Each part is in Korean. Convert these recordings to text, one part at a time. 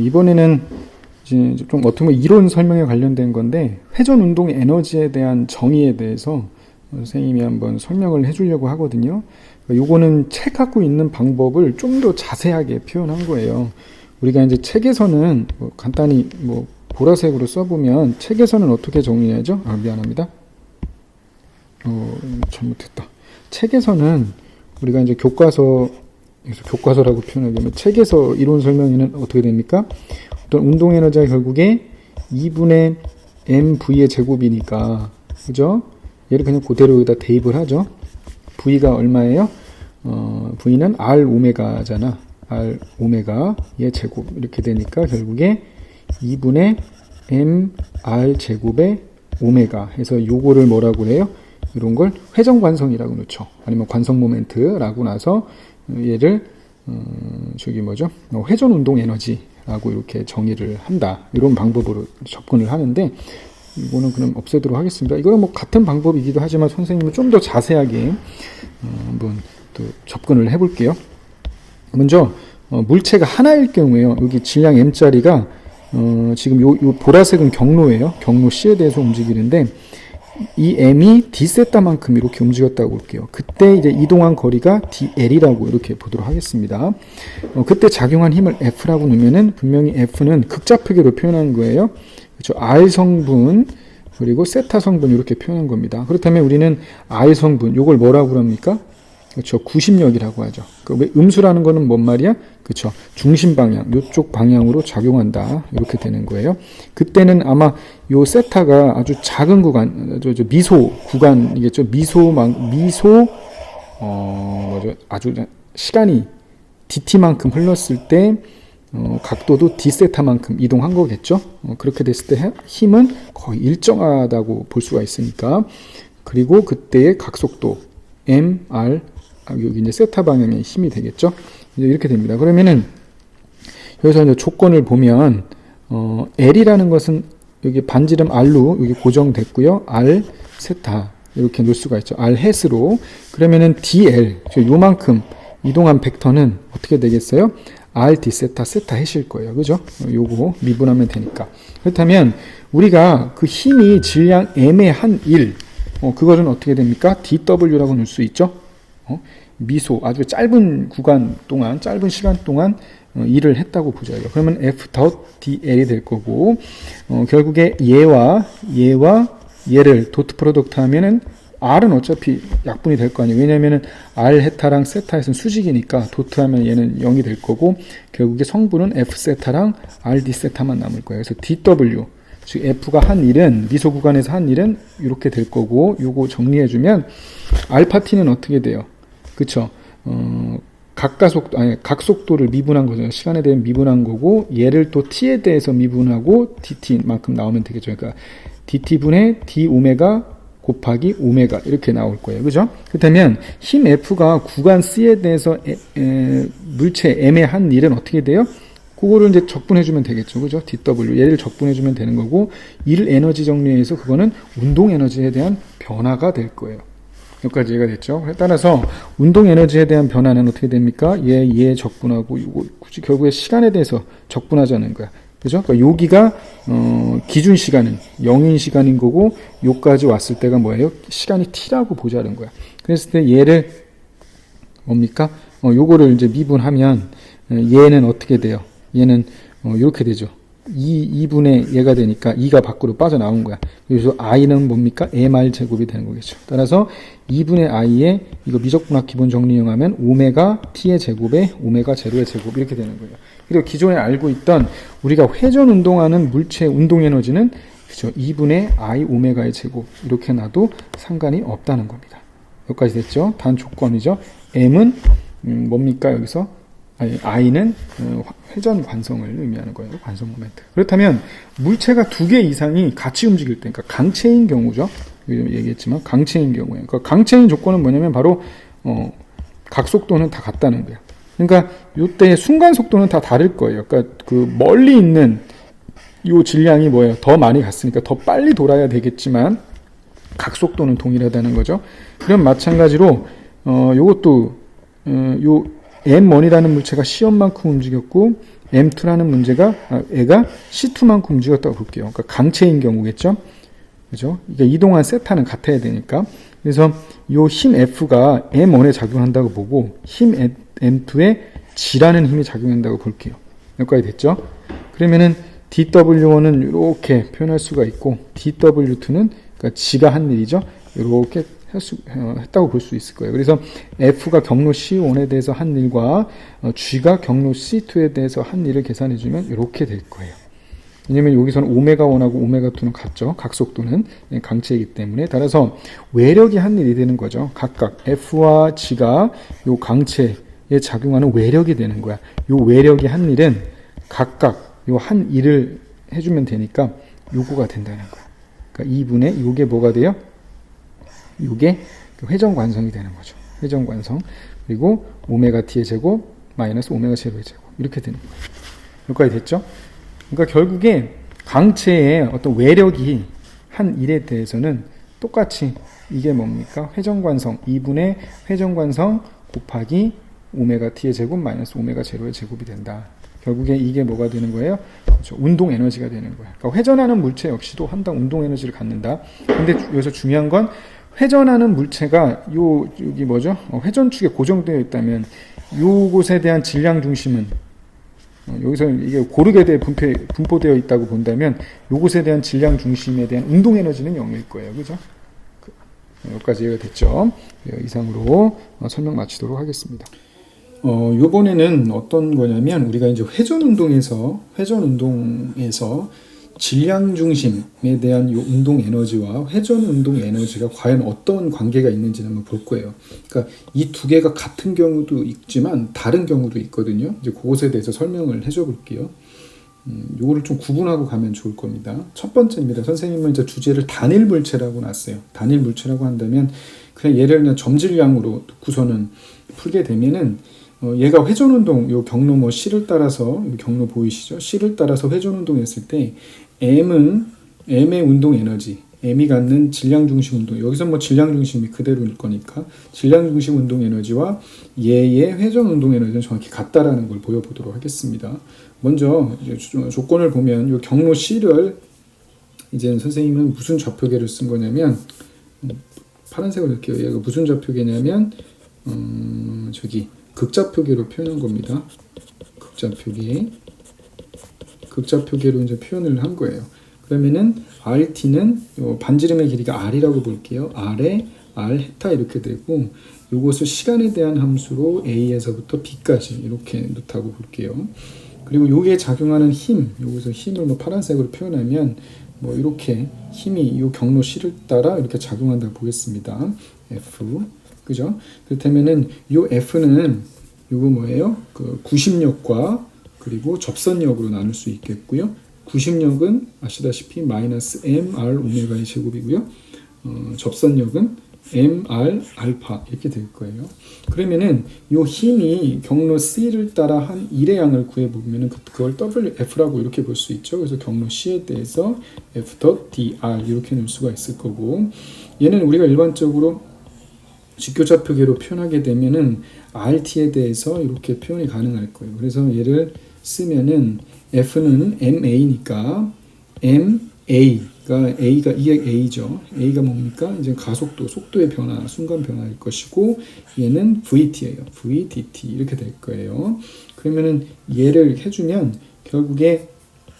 이번에는 이제 좀 어떻게 보면 이론 설명에 관련된 건데 회전 운동의 에너지에 대한 정의에 대해서 선생님이 한번 설명을 해주려고 하거든요. 요거는 책 갖고 있는 방법을 좀 더 자세하게 표현한 거예요. 우리가 이제 책에서는 간단히 보라색으로 써보면 책에서는 어떻게 정의하죠? 미안합니다. 잘못했다. 책에서는 우리가 이제 교과서라고 표현하게 되면 책에서 이론 설명에는 어떻게 됩니까? 어떤 운동 에너지가 결국에 2분의 mv의 제곱이니까, 그죠? 얘를 그냥 그대로 여기다 대입을 하죠. v가 얼마예요? v는 r 오메가잖아. r 오메가의 제곱 이렇게 되니까 결국에 2분의 m r 제곱의 오메가 해서 요거를 뭐라고 해요? 이런 걸 회전 관성이라고 놓죠. 아니면 관성 모멘트라고 나서 얘를 회전 운동 에너지라고 이렇게 정의를 한다. 이런 방법으로 접근을 하는데 이거는 그럼 없애도록 하겠습니다. 이거는 같은 방법이기도 하지만 선생님은 좀 더 자세하게 한번 또 접근을 해볼게요. 먼저 물체가 하나일 경우에요. 여기 질량 m짜리가 지금 요 보라색은 경로예요. 경로 C에 대해서 움직이는데 이 m이 d세타만큼 이렇게 움직였다고 볼게요. 그때 이제 이동한 거리가 dl이라고 이렇게 보도록 하겠습니다. 그때 작용한 힘을 F라고 놓으면은 분명히 F는 극좌표계로 표현한 거예요. 그렇죠. R 성분 그리고 세타 성분 이렇게 표현한 겁니다. 그렇다면 우리는 R 성분 요걸 뭐라고 합니까? 그렇죠. 구심력이라고 하죠. 음수라는 거는 뭔 말이야? 그렇죠. 중심 방향, 요쪽 방향으로 작용한다. 이렇게 되는 거예요. 그때는 아마 요 세타가 아주 작은 구간, 미소 구간이겠죠. 아주 시간이 dt만큼 흘렀을 때 각도도 d세타만큼 이동한 거겠죠. 그렇게 됐을 때 힘은 거의 일정하다고 볼 수가 있으니까. 그리고 그때의 각속도 mr 여기 이제 세타 방향의 힘이 되겠죠. 이제 이렇게 됩니다. 그러면은 여기서 이제 조건을 보면 L이라는 것은 여기 반지름 R로 여기 고정됐고요. R 세타 이렇게 놓을 수가 있죠. R 햇으로 그러면은 DL 요만큼 이동한 벡터는 어떻게 되겠어요? R D 세타 세타 햇일 거예요. 그죠? 요거 미분하면 되니까. 그렇다면 우리가 그 힘이 질량 M의 한 1 그거는 어떻게 됩니까? DW라고 놓을 수 있죠. 미소 아주 짧은 구간 동안 짧은 시간 동안 일을 했다고 보자. 그러면 F 덧 DL이 될 거고 결국에 얘와 얘를 도트 프로덕트 하면은 R은 어차피 약분이 될 거 아니에요. 왜냐면은 R 헤타랑 세타에서는 수직이니까 도트 하면 얘는 0이 될 거고 결국에 성분은 F 세타랑 R D 세타만 남을 거예요. 그래서 DW 즉 F가 한 일은 미소 구간에서 한 일은 이렇게 될 거고 요거 정리해주면 알파 T는 어떻게 돼요? 그쵸? 각속도를 미분한 거죠. 시간에 대한 미분한 거고, 얘를 또 t에 대해서 미분하고, dt만큼 나오면 되겠죠. 그러니까, dt분의 d 오메가 곱하기 오메가, 이렇게 나올 거예요. 그죠? 그렇다면, 힘 F가 구간 C에 대해서, 물체 M의 한 일은 어떻게 돼요? 그거를 이제 적분해주면 되겠죠. 그죠? dw. 얘를 적분해주면 되는 거고, 이를 에너지 정리해서 그거는 운동 에너지에 대한 변화가 될 거예요. 여기까지 이해가 됐죠? 따라서 운동 에너지에 대한 변화는 어떻게 됩니까? 얘 적분하고 이거 굳이 결국에 시간에 대해서 적분하자는 거야. 그죠? 그러니까 여기가 기준 시간은 0인 시간인 거고 요까지 왔을 때가 뭐예요? 시간이 t라고 보자는 거야. 그랬을 때 얘를 뭡니까? 요거를 이제 미분하면 얘는 어떻게 돼요? 얘는 이렇게 되죠. 2분의 얘가 되니까 2가 밖으로 빠져나온 거야. 그래서 i는 뭡니까? mr 제곱이 되는 거겠죠. 따라서 2분의 i에 이거 미적분학 기본 정리형하면 오메가 t의 제곱에 오메가 제로의 제곱 이렇게 되는 거예요. 그리고 기존에 알고 있던 우리가 회전 운동하는 물체의 운동 에너지는 그죠? 2분의 i 오메가의 제곱 이렇게 놔도 상관이 없다는 겁니다. 여기까지 됐죠? 단 조건이죠. m은 뭡니까? 여기서 I는 회전 관성을 의미하는 거예요. 관성 모멘트. 그렇다면 물체가 두 개 이상이 같이 움직일 때, 그러니까 강체인 경우죠. 얘기했지만 강체인 경우에. 그러니까 강체인 조건은 뭐냐면 바로 각속도는 다 같다는 거예요. 그러니까 이때 순간 속도는 다 다를 거예요. 그러니까 그 멀리 있는 이 질량이 뭐예요? 더 많이 갔으니까 더 빨리 돌아야 되겠지만 각속도는 동일하다는 거죠. 그럼 마찬가지로 요것도 요 M1이라는 물체가 C1만큼 움직였고 M2라는 문제가 애가 C2만큼 움직였다고 볼게요. 그러니까 강체인 경우겠죠. 그죠? 그러니까 이동한 세타는 같아야 되니까. 그래서 요 힘 F가 M1에 작용한다고 보고 힘 M2에 G라는 힘이 작용한다고 볼게요. 여기까지 됐죠? 그러면은 DW1은 이렇게 표현할 수가 있고 DW2는 그러니까 G가 한 일이죠. 이렇게 했다고 볼 수 있을 거예요. 그래서 F가 경로 C1에 대해서 한 일과 G가 경로 C2에 대해서 한 일을 계산해주면 이렇게 될 거예요. 왜냐면 여기서는 오메가1하고 오메가2는 같죠. 각속도는 강체이기 때문에. 따라서 외력이 한 일이 되는 거죠. 각각 F와 G가 요 강체에 작용하는 외력이 되는 거야. 요 외력이 한 일은 각각 요 한 일을 해주면 되니까 요거가 된다는 거야. 그러니까 2분의 요게 뭐가 돼요? 요게 회전관성이 되는 거죠. 회전관성. 그리고 오메가 t의 제곱 마이너스 오메가 제로의 제곱. 이렇게 되는 거예요. 여기까지 됐죠? 그러니까 결국에 강체의 어떤 외력이 한 일에 대해서는 똑같이 이게 뭡니까? 회전관성 2분의 회전관성 곱하기 오메가 t의 제곱 마이너스 오메가 제로의 제곱이 된다. 결국에 이게 뭐가 되는 거예요? 그렇죠. 운동 에너지가 되는 거예요. 그러니까 회전하는 물체 역시도 한당 운동 에너지를 갖는다. 근데 여기서 중요한 건 회전하는 물체가 여기 뭐죠? 회전축에 고정되어 있다면 요곳에 대한 질량 중심은 여기서 이게 고르게 분포되어 있다고 본다면 요것에 대한 질량 중심에 대한 운동 에너지는 0일 거예요. 그죠? 여기까지 이해가 됐죠? 이상으로 설명 마치도록 하겠습니다. 요번에는 어떤 거냐면 우리가 이제 회전 운동에서 질량 중심에 대한 요 운동 에너지와 회전 운동 에너지가 과연 어떤 관계가 있는지는 한번 볼 거예요. 그러니까 이 두 개가 같은 경우도 있지만 다른 경우도 있거든요. 이제 그것에 대해서 설명을 해줘 볼게요. 요거를 좀 구분하고 가면 좋을 겁니다. 첫 번째입니다. 선생님은 이제 주제를 단일 물체라고 놨어요. 단일 물체라고 한다면 그냥 얘를 그냥 점질량으로 놓고서는 풀게 되면은 얘가 회전운동, 요 경로 뭐 C를 따라서, 경로 보이시죠? C를 따라서 회전운동 했을 때, M의 운동 에너지, M이 갖는 질량 중심 운동, 여기서 뭐 질량 중심이 그대로일 거니까, 질량 중심 운동 에너지와 얘의 회전 운동 에너지는 정확히 같다라는 걸 보여보도록 하겠습니다. 먼저, 조건을 보면, 요 경로 C를, 이제 선생님은 무슨 좌표계를 쓴 거냐면, 파란색으로 할게요. 얘가 무슨 좌표계냐면, 극좌표계로 표현한 겁니다. 극좌표계로 이제 표현을 한 거예요. 그러면은 RT는 반지름의 길이가 R이라고 볼게요. R에 R 헤타 이렇게 되고 이것을 시간에 대한 함수로 A에서부터 B까지 이렇게 놓다고 볼게요. 그리고 요게 작용하는 힘, 여기서 힘을 뭐 파란색으로 표현하면 뭐 이렇게 힘이 이 경로 C를 따라 이렇게 작용한다고 보겠습니다. F. 그죠? 그렇다면은 요 F는 요거 뭐예요? 그 구심력과 그리고 접선력으로 나눌 수 있겠고요. 구심력은 아시다시피 마이너스 mr 오메가의 제곱이고요. 접선력은 mr 알파 이렇게 될 거예요. 그러면은 요 힘이 경로 C를 따라 한 1의 양을 구해보면은 그걸 WF라고 이렇게 볼 수 있죠. 그래서 경로 C에 대해서 F.dr 이렇게 넣을 수가 있을 거고 얘는 우리가 일반적으로 직교좌표계로 표현하게 되면은 RT에 대해서 이렇게 표현이 가능할 거예요. 그래서 얘를 쓰면은 F는 MA니까 MA가 A가 A죠. A가 뭡니까? 이제 가속도, 속도의 변화, 순간 변화일 것이고 얘는 VT예요. VDT 이렇게 될 거예요. 그러면은 얘를 해주면 결국에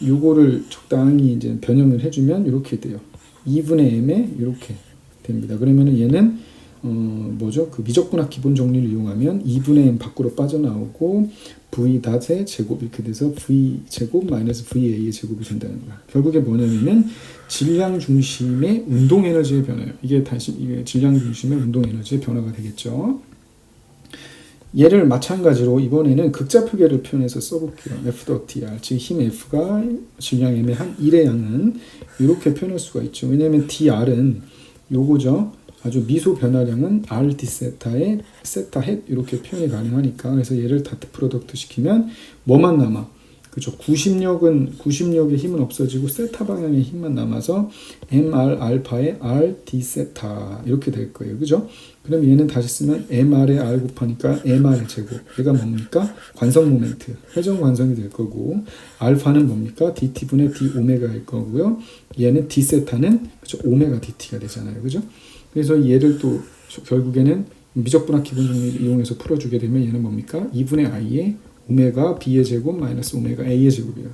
요거를 적당히 이제 변형을 해주면 이렇게 돼요. 2분의 M에 이렇게 됩니다. 그러면은 얘는 뭐죠? 그 미적분학 기본 정리를 이용하면 2분의 m 밖으로 빠져나오고 v 닷의 제곱 이렇게 돼서 v 제곱 마이너스 va의 제곱이 된다는 거야. 결국에 뭐냐면은 질량 중심의 운동 에너지의 변화예요. 이게 질량 중심의 운동 에너지의 변화가 되겠죠. 얘를 마찬가지로 이번에는 극좌표계를 표현해서 써볼게요. F.dr, 즉 힘 F가 질량 M의 한 1의 양은 이렇게 표현할 수가 있죠. 왜냐하면 dr은 요거죠. 아주 미소 변화량은 RT 세타의 세타 헷 이렇게 표현이 가능하니까 그래서 얘를 다트 프로덕트 시키면 뭐만 남아? 그죠? 구심력의 힘은 없어지고 세타 방향의 힘만 남아서 mr 알파에 r d 세타 이렇게 될 거예요. 그죠? 그럼 얘는 다시 쓰면 mr에 r 곱하니까 mr의 제곱. 얘가 뭡니까? 관성 모멘트, 회전 관성이 될 거고, 알파는 뭡니까? dt분의 d 오메가일 거고요. 얘는 d 세타는 그죠? 오메가 dt가 되잖아요. 그죠? 그래서 얘를 또 결국에는 미적분학 기본 정리를 이용해서 풀어주게 되면 얘는 뭡니까? 2분의 i에 오메가 b의 제곱 마이너스 오메가 a의 제곱이에요.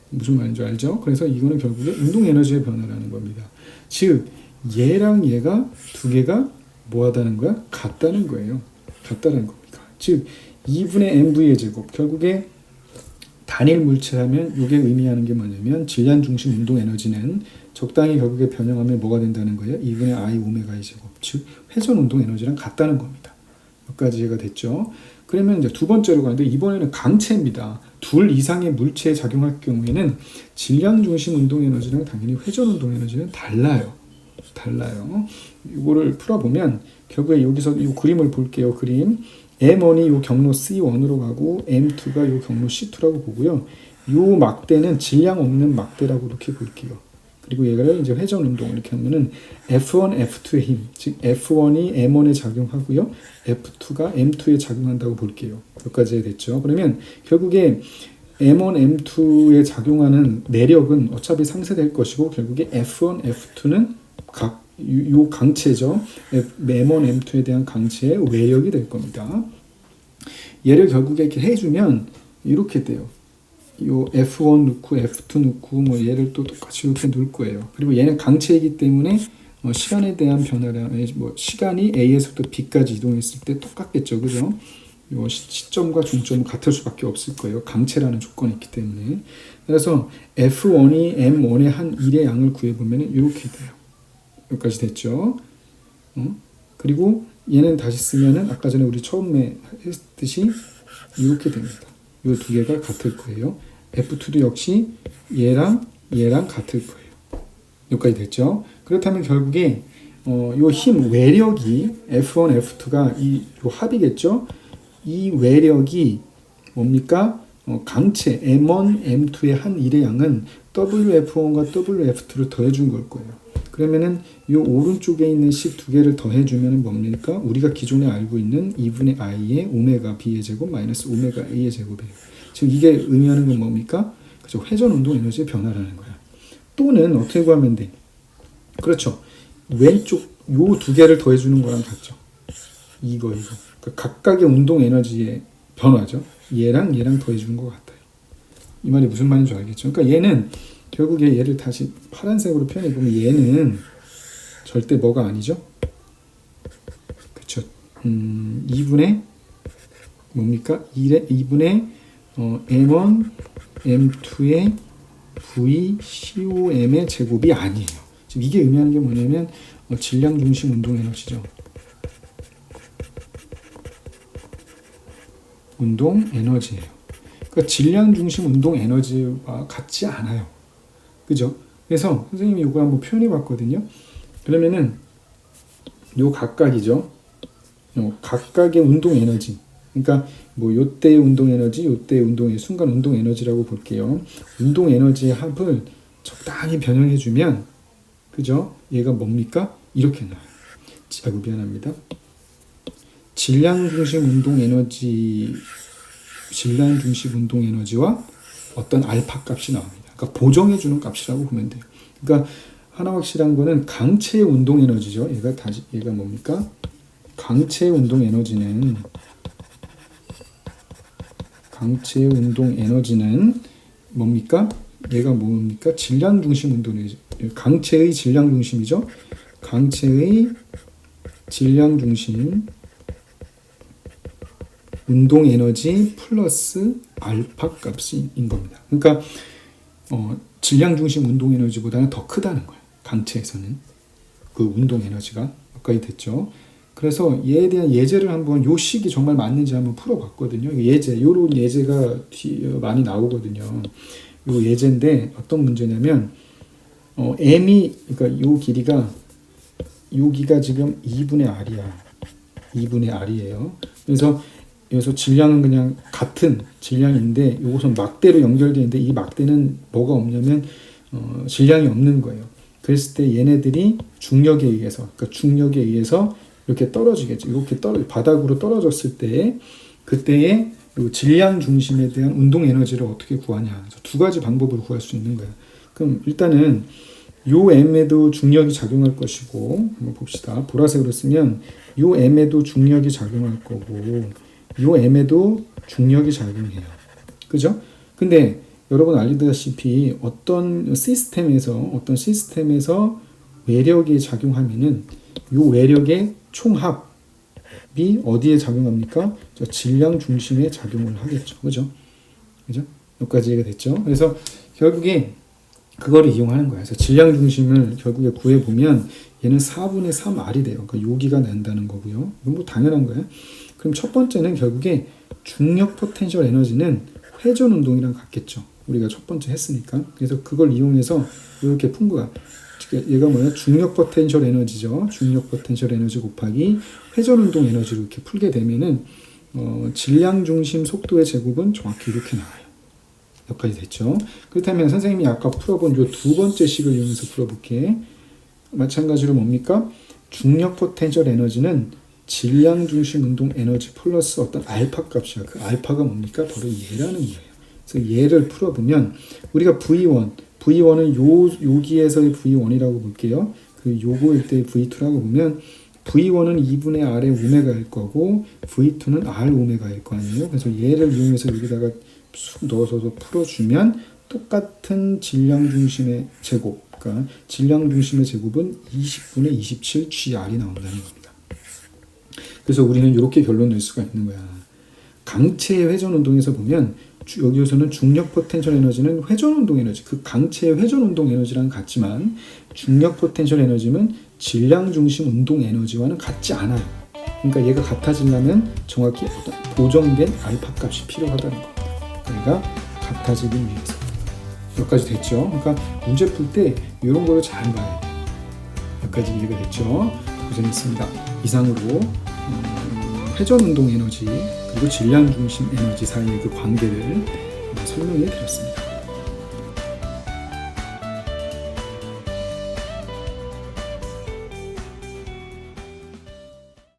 무슨 말인지 알죠? 그래서 이거는 결국에 운동 에너지의 변화라는 겁니다. 즉 얘랑 얘가 두 개가 뭐하다는 거야? 같다는 거예요. 같다는 겁니다. 즉 2분의 mv의 제곱, 결국에 단일 물체라면 이게 의미하는 게 뭐냐면 질량 중심 운동 에너지는 적당히 결국에 변형하면 뭐가 된다는 거예요? 2분의 i 오메가의 제곱, 즉 회전 운동 에너지랑 같다는 겁니다. 몇 가지 이해가 됐죠? 그러면 이제 두 번째로 가는데, 이번에는 강체입니다. 둘 이상의 물체에 작용할 경우에는 질량 중심 운동 에너지랑 당연히 회전 운동 에너지는 달라요. 이거를 풀어보면 결국에 여기서 이 그림을 볼게요. 그림 M1이 요 경로 C1으로 가고 M2가 요 경로 C2라고 보고요. 요 막대는 질량 없는 막대라고 이렇게 볼게요. 그리고 얘를 이제 회전 운동 이렇게 하면은 F1, F2의 힘, 즉 F1이 M1에 작용하고요, F2가 M2에 작용한다고 볼게요. 여기까지 됐죠. 그러면 결국에 M1, M2에 작용하는 내력은 어차피 상쇄될 것이고, 결국에 F1, F2는 각 요 강체죠. M1, M2에 대한 강체의 외력이 될 겁니다. 얘를 결국에 이렇게 해주면 이렇게 돼요. 요 F1 넣고 F2 넣고 뭐 얘를 또 똑같이 이렇게 넣을 거예요. 그리고 얘는 강체이기 때문에 시간에 대한 변화량, 뭐 시간이 A에서부터 B까지 이동했을 때 똑같겠죠, 그죠? 요 시점과 중점은 같을 수밖에 없을 거예요. 강체라는 조건이 있기 때문에. 그래서 F1이 M1의 한 1의 양을 구해보면 이렇게 돼요. 여기까지 됐죠. 그리고 얘는 다시 쓰면은 아까 전에 우리 처음에 했듯이 이렇게 됩니다. 이 두 개가 같을 거예요. F2도 역시 얘랑 같을 거예요. 여기까지 됐죠. 그렇다면 결국에 요 힘 외력이 F1, F2가 요 합이겠죠. 이 외력이 뭡니까? 강체 M1, M2의 한 1의 양은 WF1과 WF2를 더해준 걸 거예요. 그러면은 이 오른쪽에 있는 식 두 개를 더해주면 뭡니까? 우리가 기존에 알고 있는 2분의 i의 오메가 b의 제곱 마이너스 오메가 a의 제곱이에요. 지금 이게 의미하는 건 뭡니까? 그죠? 회전 운동 에너지의 변화라는 거야. 또는 어떻게 구하면 돼? 그렇죠. 왼쪽 요 두 개를 더해주는 거랑 같죠. 이거. 그러니까 각각의 운동 에너지의 변화죠. 얘랑 더해주는 것 같아요. 이 말이 무슨 말인지 알겠죠? 그러니까 얘는 결국에 얘를 다시 파란색으로 표현해보면 얘는 절대 뭐가 아니죠? 그쵸. 2분의 뭡니까? 2분의 M1, M2의 V, COM의 제곱이 아니에요. 지금 이게 의미하는 게 뭐냐면 질량 중심 운동 에너지죠. 운동 에너지예요. 그러니까 질량 중심 운동 에너지와 같지 않아요. 그죠? 그래서 선생님이 이거 한번 표현해 봤거든요. 그러면은 요 각각이죠. 각각의 운동 에너지. 그러니까 뭐 요때의 운동 에너지, 요때의 운동의 순간 운동 에너지라고 볼게요. 운동 에너지의 합을 적당히 변형해 주면, 그죠? 얘가 뭡니까? 이렇게 나와요. 아이고 미안합니다. 질량 중심 운동 에너지와 어떤 알파 값이 나옵니다. 그러니까 보정해 주는 값이라고 보면 돼요. 그러니까 하나 확실한 거는 강체의 운동 에너지죠. 얘가 뭡니까? 강체의 운동 에너지는 뭡니까? 얘가 뭡니까? 질량 중심 운동 에너지. 강체의 질량 중심이죠. 강체의 질량 중심 운동 에너지 플러스 알파 값인 겁니다. 그러니까 질량 중심 운동 에너지보다는 더 크다는 거예요. 강체에서는 그 운동 에너지가 여기까지 됐죠. 그래서 얘에 대한 예제를 한번 요 식이 정말 맞는지 한번 풀어봤거든요. 요런 예제가 많이 나오거든요. 요 예제인데 어떤 문제냐면 m이 그러니까 요 길이가 여기가 지금 2분의 r이야. 2분의 r이에요. 그래서 여기서 질량은 그냥 같은 질량인데 이것은 막대로 연결되어 있는데 이 막대는 뭐가 없냐면 질량이 없는 거예요. 그랬을 때 얘네들이 중력에 의해서 이렇게 떨어지겠죠. 이렇게 바닥으로 떨어졌을 때 그때의 질량 중심에 대한 운동 에너지를 어떻게 구하냐. 그래서 두 가지 방법으로 구할 수 있는 거예요. 그럼 일단은 요 M에도 중력이 작용할 것이고 한번 봅시다. 보라색으로 쓰면 요 M에도 중력이 작용할 거고 요 M에도 중력이 작용해요. 그죠? 근데 여러분 알다시피 어떤 시스템에서 외력이 작용하면은 요 외력의 총합이 어디에 작용합니까? 저 질량 중심에 작용을 하겠죠. 그죠? 여기까지 이해가 됐죠? 그래서 결국에 그거를 이용하는 거야. 그래서 질량 중심을 결국에 구해보면 얘는 4분의 3R이 돼요. 그러니까 여기가 난다는 거고요. 이건 뭐 당연한 거예요. 그럼 첫 번째는 결국에 중력 포텐셜 에너지는 회전 운동이랑 같겠죠. 우리가 첫 번째 했으니까. 그래서 그걸 이용해서 이렇게 푼 거야. 얘가 뭐야? 중력 포텐셜 에너지죠. 중력 포텐셜 에너지 곱하기 회전 운동 에너지로 이렇게 풀게 되면은 질량 중심 속도의 제곱은 정확히 이렇게 나와요. 여기까지 됐죠. 그렇다면 선생님이 아까 풀어본 요 두 번째 식을 이용해서 풀어볼게. 마찬가지로 뭡니까? 중력 포텐셜 에너지는 질량 중심 운동 에너지 플러스 어떤 알파 값이야. 그 알파가 뭡니까? 바로 얘라는 거예요. 그래서 얘를 풀어보면 우리가 V1은 여기에서의 V1이라고 볼게요. 그 요거일 때 V2라고 보면 V1은 2분의 R의 오메가일 거고 V2는 R 오메가일 거 아니에요. 그래서 얘를 이용해서 여기다가 쑥 넣어서 풀어주면 똑같은 질량 중심의 제곱, 그러니까 질량 중심의 제곱은 20분의 27 GR이 나온다는 겁니다. 그래서 우리는 이렇게 결론 낼 수가 있는 거야. 강체의 회전 운동에서 보면 여기서는 중력 포텐셜 에너지는 회전 운동 에너지, 그 강체의 회전 운동 에너지랑 같지만 중력 포텐셜 에너지는 질량 중심 운동 에너지와는 같지 않아요. 그러니까 얘가 같아지려면 정확히 보정된 알파 값이 필요하다는 겁니다. 그러니까 같아지기 위해서. 여기까지 됐죠? 그러니까 문제 풀 때 이런 거를 잘 봐야 돼요. 여기까지 이해가 됐죠? 고생했습니다. 이상으로 회전 운동 에너지 그리고 질량 중심 에너지 사이의 그 관계를 설명해 드렸습니다.